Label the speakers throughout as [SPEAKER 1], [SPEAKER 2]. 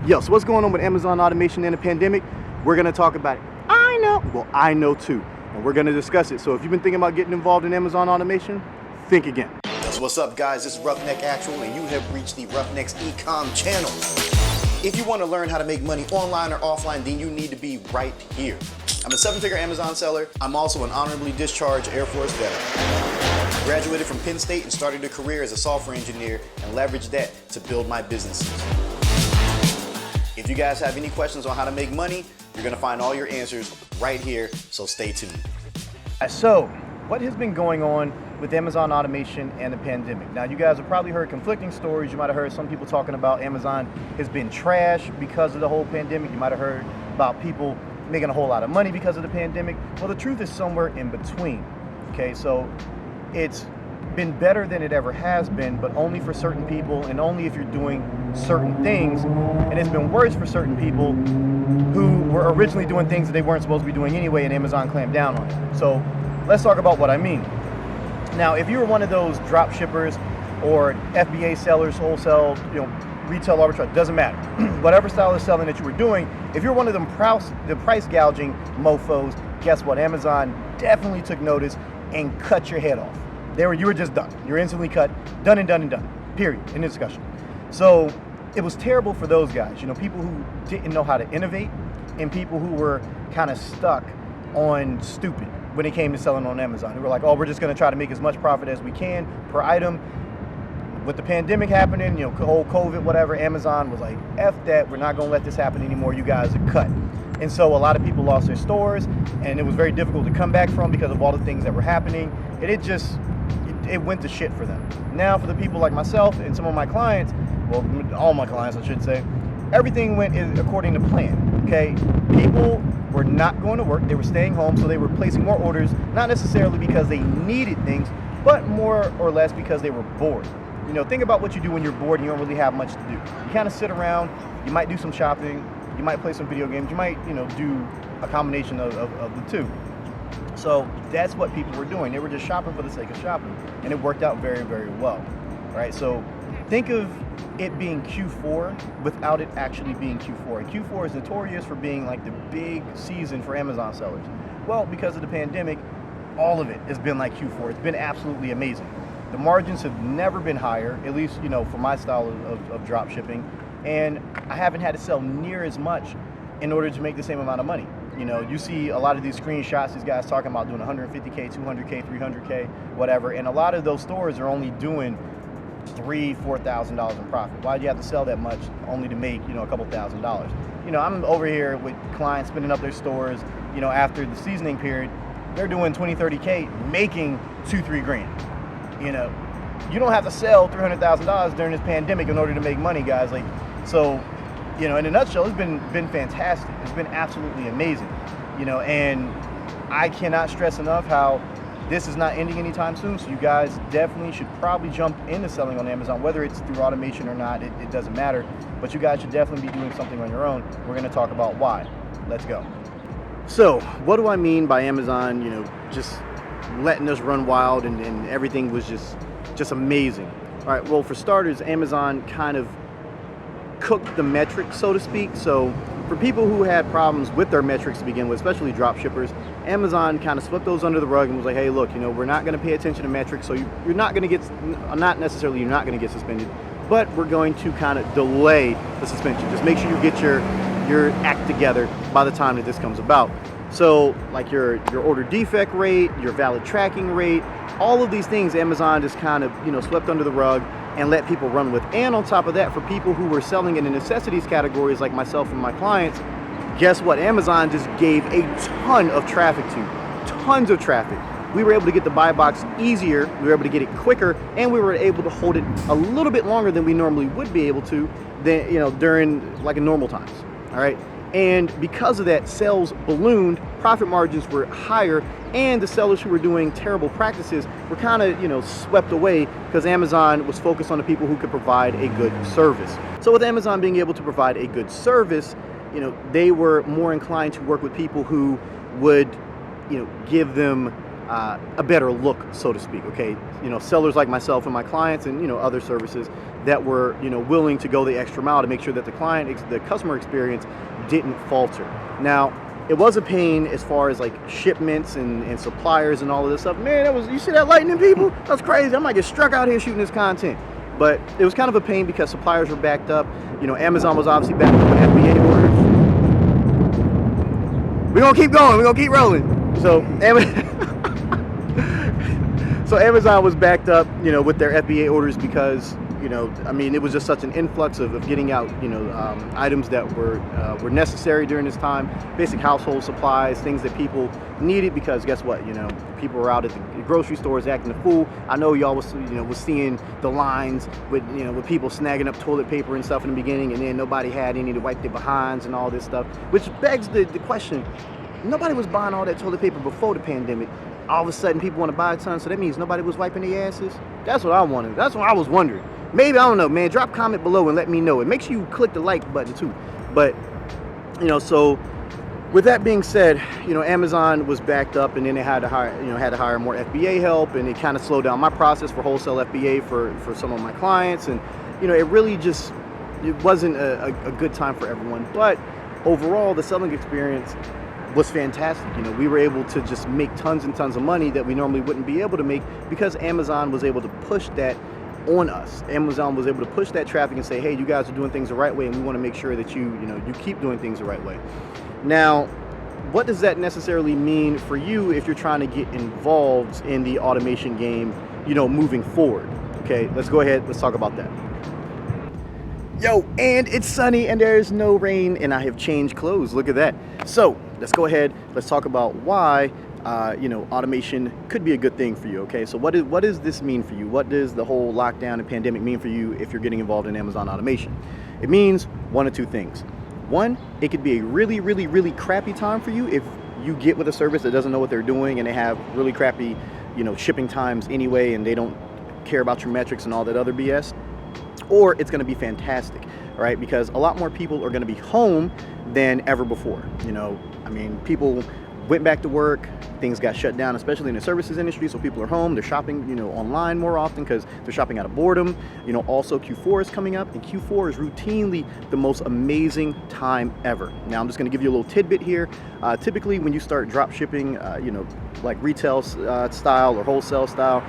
[SPEAKER 1] Yo, so what's going on with Amazon automation and the pandemic? We're gonna talk about it. I know. Well, I know too. And we're gonna discuss it. So if you've been thinking about getting involved in Amazon automation, think again.
[SPEAKER 2] So what's up, guys? This is 𝗏𝗏𝗥𝗘𝗦, and you have reached the Roughneck's Ecom channel. If you want to learn how to make money online or offline, then you need to be right here. I'm a 7-figure Amazon seller. I'm also an honorably discharged Air Force veteran. Graduated from Penn State and started a career as a software engineer and leveraged that to build my businesses. If you guys have any questions on how to make money, you're gonna find all your answers right here, so stay tuned.
[SPEAKER 1] So, what has been going on with Amazon automation and the pandemic? Now, you guys have probably heard conflicting stories. You might have heard some people talking about Amazon has been trash because of the whole pandemic. You might have heard about people making a whole lot of money because of the pandemic. Well, the truth is somewhere in between, okay? So, it's been better than it ever has been, but only for certain people and only if you're doing certain things. And it's been worse for certain people who were originally doing things that they weren't supposed to be doing anyway, and Amazon clamped down on it. So let's talk about what I mean. Now, if you were one of those drop shippers or FBA sellers, wholesale, retail arbitrage, doesn't matter. Whatever style of selling that you were doing, if you're one of them the price gouging mofos, guess what? Amazon definitely took notice and cut your head off. You were just done. You're instantly cut, done and done and done, period, in discussion. So it was terrible for those guys, people who didn't know how to innovate and people who were kind of stuck on stupid when it came to selling on Amazon. Who were like, oh, we're just gonna try to make as much profit as we can per item. With the pandemic happening, whole COVID, whatever, Amazon was like, F that, we're not gonna let this happen anymore, you guys are cut. And so a lot of people lost their stores and it was very difficult to come back from because of all the things that were happening. And it went to shit for them. Now for the people like myself and some of my clients, well, all my clients I should say, everything went according to plan, okay? People were not going to work, they were staying home, so they were placing more orders, not necessarily because they needed things, but more or less because they were bored. Think about what you do when you're bored and you don't really have much to do. You kind of sit around, you might do some shopping, you might play some video games, you might, do a combination of the two. So that's what people were doing. They were just shopping for the sake of shopping, and it worked out very, very well, right? So think of it being Q4 without it actually being Q4. And Q4 is notorious for being like the big season for Amazon sellers. Well, because of the pandemic, all of it has been like Q4. It's been absolutely amazing. The margins have never been higher, at least, for my style of drop shipping. And I haven't had to sell near as much in order to make the same amount of money. You see a lot of these screenshots, these guys talking about doing 150K, 200K, 300K, whatever. And a lot of those stores are only doing $3,000, $4,000 in profit. Why do you have to sell that much only to make, a couple $1,000s? I'm over here with clients spinning up their stores, after the seasoning period, they're doing 20, 30K, making $2-3 grand. You don't have to sell $300,000 during this pandemic in order to make money, guys. So, in a nutshell, it's been fantastic. It's been absolutely amazing, and I cannot stress enough how this is not ending anytime soon. So you guys definitely should probably jump into selling on Amazon, whether it's through automation or not, it doesn't matter. But you guys should definitely be doing something on your own. We're going to talk about why. Let's go. So what do I mean by Amazon, just letting us run wild and everything was just amazing? All right, well, for starters, Amazon kind of cooked the metrics, so to speak. So for people who had problems with their metrics to begin with, especially drop shippers, Amazon kind of swept those under the rug and was like, hey, look, we're not going to pay attention to metrics, so you're not going to get, not necessarily you're not going to get suspended, but we're going to kind of delay the suspension. Just make sure you get your act together by the time that this comes about. So like your order defect rate, your valid tracking rate, all of these things Amazon just kind of, swept under the rug and let people run with. And on top of that, for people who were selling in the necessities categories like myself and my clients, guess what? Amazon just gave a ton of traffic to, tons of traffic. We were able to get the buy box easier, we were able to get it quicker, and we were able to hold it a little bit longer than we normally would be able to during like normal times, all right? And because of that, sales ballooned, profit margins were higher, and the sellers who were doing terrible practices were kind of, swept away because Amazon was focused on the people who could provide a good service. So with Amazon being able to provide a good service, they were more inclined to work with people who would, give them a better look, so to speak, okay? Sellers like myself and my clients and, other services, that were, willing to go the extra mile to make sure that the customer experience didn't falter. Now, it was a pain as far as like shipments and suppliers and all of this stuff. Man, you see that lightning, people? That's crazy. I might get struck out here shooting this content. But it was kind of a pain because suppliers were backed up. Amazon was obviously backed up with FBA orders. We're gonna keep going, we're gonna keep rolling. So Amazon was backed up, with their FBA orders because, it was just such an influx of getting out, items that were necessary during this time, basic household supplies, things that people needed because guess what, people were out at the grocery stores acting a fool. I know y'all was seeing the lines with, with people snagging up toilet paper and stuff in the beginning, and then nobody had any to wipe their behinds and all this stuff, which begs the question, nobody was buying all that toilet paper before the pandemic. All of a sudden people want to buy a ton, so that means nobody was wiping their asses? That's what I wanted. That's what I was wondering. Maybe, I don't know, man. Drop a comment below and let me know. And make sure you click the like button too. But, so with that being said, Amazon was backed up, and then they had to hire more FBA help, and it kind of slowed down my process for wholesale FBA for some of my clients. And, it really just, it wasn't a good time for everyone. But overall, the selling experience was fantastic. We were able to just make tons and tons of money that we normally wouldn't be able to make because Amazon was able to push that on us. Amazon was able to push that traffic and say, hey, you guys are doing things the right way, and we want to make sure that you keep doing things the right way. Now, what does that necessarily mean for you if you're trying to get involved in the automation game, moving forward? Okay, let's go ahead, let's talk about that. Yo, and it's sunny and there's no rain, and I have changed clothes. Look at that. So let's go ahead, let's talk about why automation could be a good thing for you. Okay, so what does this mean for you? What does the whole lockdown and pandemic mean for you if you're getting involved in Amazon automation? It means one of two things. One, it could be a really, really, really crappy time for you if you get with a service that doesn't know what they're doing and they have really crappy, shipping times anyway, and they don't care about your metrics and all that other BS. Or it's going to be fantastic, right? Because a lot more people are going to be home than ever before. People went back to work, things got shut down, especially in the services industry, so people are home, they're shopping, online more often because they're shopping out of boredom. Also Q4 is coming up, and Q4 is routinely the most amazing time ever. Now I'm just going to give you a little tidbit here. Typically when you start drop shipping, like retail style or wholesale style,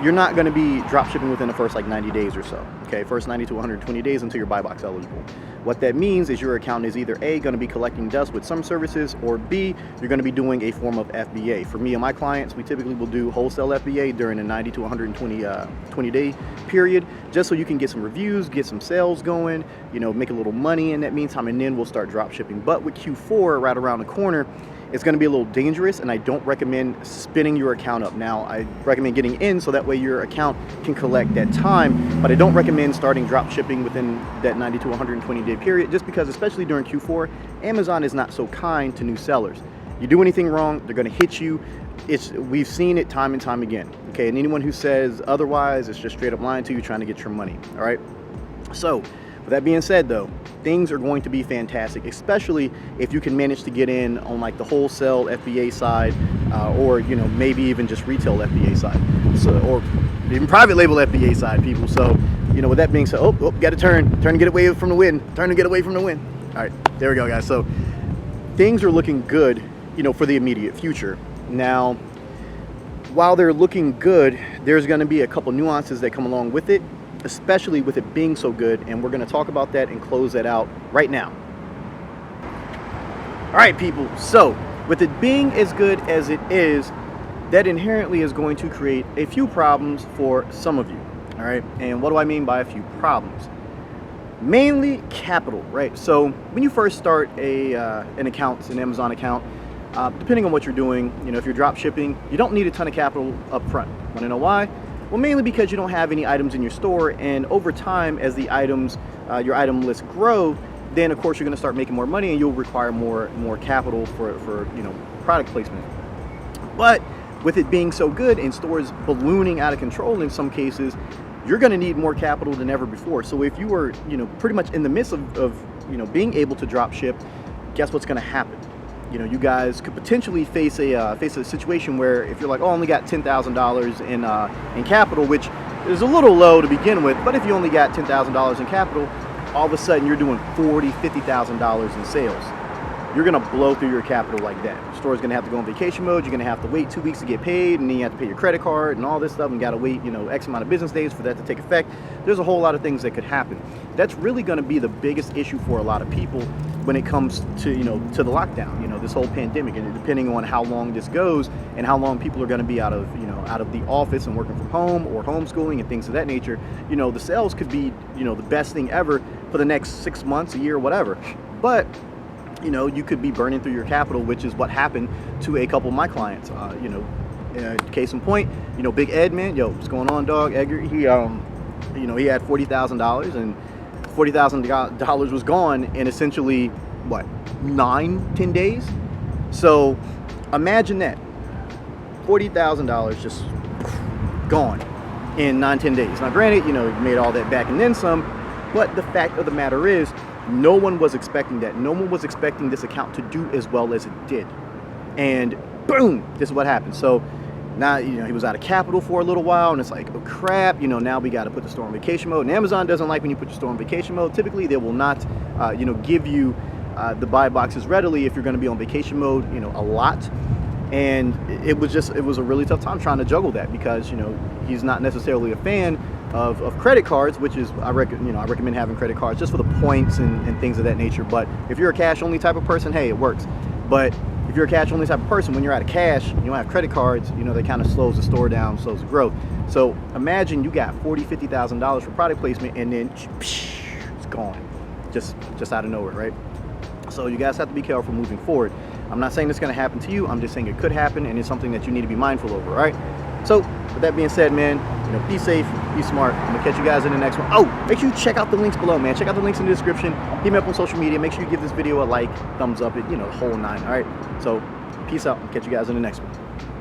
[SPEAKER 1] you're not going to be drop shipping within the first 90 days or so. Okay, first 90 to 120 days until you're buy box eligible. What that means is your account is either A, going to be collecting dust with some services, or B, you're going to be doing a form of FBA. For me and my clients, we typically will do wholesale FBA during a 90 to 120 day period, just so you can get some reviews, get some sales going, make a little money in that meantime, and then we'll start drop shipping. But with Q4 right around the corner, it's going to be a little dangerous, and I don't recommend spinning your account up. Now, I recommend getting in so that way your account can collect that time, but I don't recommend starting drop shipping within that 90 to 120 day period, just because, especially during Q4, Amazon is not so kind to new sellers. You do anything wrong, they're going to hit you. We've seen it time and time again. Okay, and anyone who says otherwise is just straight up lying to you, trying to get your money. All right. So, with that being said, though, things are going to be fantastic, especially if you can manage to get in on the wholesale FBA side, or maybe even just retail FBA side, so, or even private label FBA side, people. So, with that being said, got to turn to get away from the wind. Turn to get away from the wind. All right, there we go, guys. So, things are looking good, for the immediate future. Now, while they're looking good, there's going to be a couple nuances that come along with it, especially with it being so good, and we're going to talk about that and close that out right now. All right, people, so with it being as good as it is, that inherently is going to create a few problems for some of you. All right, and what do I mean by a few problems? Mainly capital, right? So when you first start an account, an Amazon account, depending on what you're doing, if you're drop shipping, you don't need a ton of capital up front. Want to know why? Well, mainly because you don't have any items in your store, and over time, as the items, your item list grow, then of course you're going to start making more money, and you'll require more capital for product placement. But with it being so good and stores ballooning out of control in some cases, you're going to need more capital than ever before. So if you were pretty much in the midst of being able to drop ship, guess what's going to happen? You guys could potentially face a situation where if you're like, oh, I only got $10,000 in capital, which is a little low to begin with, but if you only got $10,000 in capital, all of a sudden you're doing $40,000, $50,000 in sales. You're gonna blow through your capital like that. Your store's gonna have to go on vacation mode. You're gonna have to wait 2 weeks to get paid, and then you have to pay your credit card and all this stuff, and gotta wait, you know, X amount of business days for that to take effect. There's a whole lot of things that could happen. That's really gonna be the biggest issue for a lot of people when it comes to, you know, to the lockdown, you know, this whole pandemic, and depending on how long this goes and how long people are gonna be out of, you know, out of the office and working from home or homeschooling and things of that nature, you know, the sales could be, you know, the best thing ever for the next 6 months, a year, whatever. But you know, you could be burning through your capital, which is what happened to a couple of my clients. You know, case in point, you know, Big Ed, man, yo, what's going on, dog? Edgar, he, you know, he had $40,000, and $40,000 was gone in essentially what, 9-10 days. So imagine that, $40,000 just gone in 9-10 days. Now, granted, you know, you made all that back and then some, but the fact of the matter is, no one was expecting that. No one was expecting this account to do as well as it did. And boom, this is what happened. So now, you know, he was out of capital for a little while, and it's like, oh crap, you know, now we got to put the store on vacation mode. And Amazon doesn't like when you put your store on vacation mode. Typically, they will not, you know, give you the buy boxes readily if you're going to be on vacation mode, you know, a lot. And it was a really tough time trying to juggle that, because, you know, he's not necessarily a fan of credit cards, which is, I recommend having credit cards just for the points and things of that nature. But if you're a cash only type of person, hey, it works. But if you're a cash only type of person, when you're out of cash, you don't have credit cards, you know, that kind of slows the store down, slows the growth. So imagine you got $40,000, $50,000 for product placement, and then it's gone, just out of nowhere, right? So you guys have to be careful moving forward. I'm not saying it's going to happen to you. I'm just saying it could happen, and it's something that you need to be mindful over, all right? So with that being said, man, you know, be safe, be smart. I'm gonna catch you guys in the next one. Oh, make sure you check out the links below, man. Check out the links in the description. Hit me up on social media. Make sure you give this video a like, thumbs up, you know, the whole 9, all right? So peace out. I'll catch you guys in the next one.